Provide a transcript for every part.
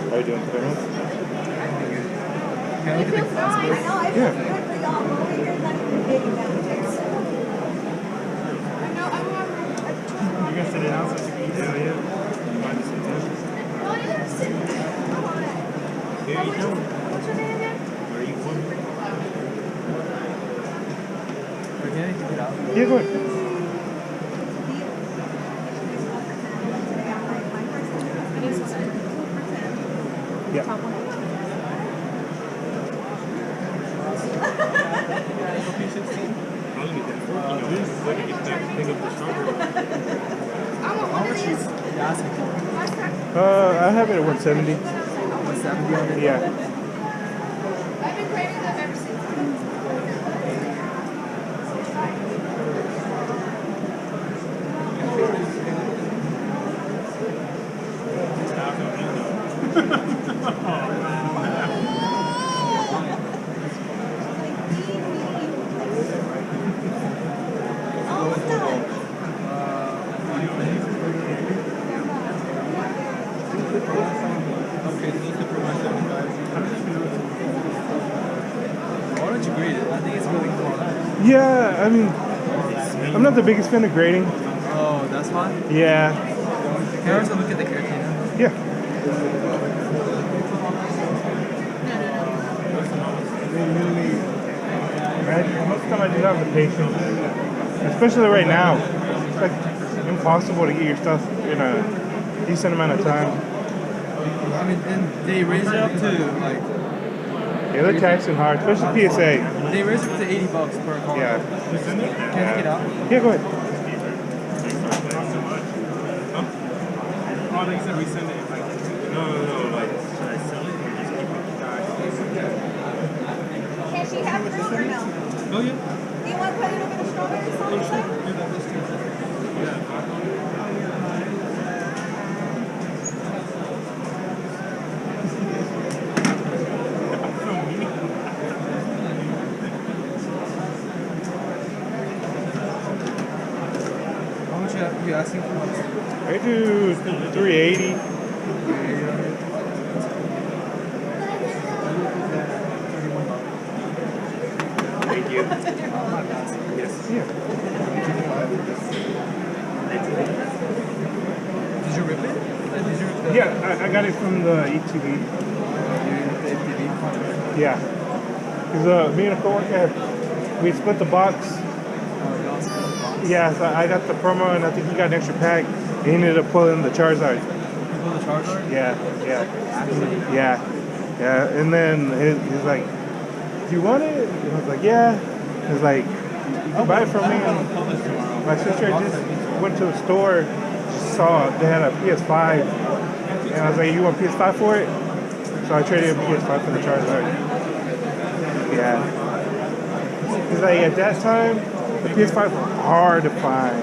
How are you doing today, man? Can I look at the class? Yeah. You guys sit it out so you can eat it? Yeah. What's your name again? Okay, you get out. Yeah, go ahead. Yeah. I have it at 170. 170 on it? Yeah. I've been craving them ever since. Why don't you grade it? I think it's really cool. Yeah, I mean, I'm not the biggest fan of grading. Oh, that's fine? Yeah. Can I also look at the Carolina? Yeah. Most of the time I do not have the patience. Especially right now. It's like impossible to get your stuff in a decent amount of time. I mean, and they raise it up to like. Yeah, they're taxing hard, especially PSA. They raise it to $80 per car. Yeah. Can I take it out? Yeah, go ahead. Oh, they said we send it like no, like should I sell it or just keep it? Can she have fruit or no? Oh yeah. Do you want to put a little bit of strawberry sauce inside? How much are you asking for? I do 380. Thank you. Yes. Yeah. Did you rip it? Did you rip the Yeah, I got it from the ETV. ATV? Yeah. Because me and a coworker, we split the box. Oh, you also got the box? Yeah, so I got the promo and I think he got an extra pack. He ended up pulling the Charizard. You pull the Charizard? Yeah, yeah, Actually? yeah, yeah. And then he's like, "Do you want it?" And I was like, "Yeah." He's like, "You can buy it from me." And my sister just went to the store, just saw they had a PS5, and I was like, "You want PS5 for it?" So I traded a PS5 for the Charizard. Yeah. Because like at that time, the PS5 were hard to find.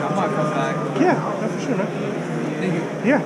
I might come back. Yeah, no, for sure, man. Thank you. Yeah.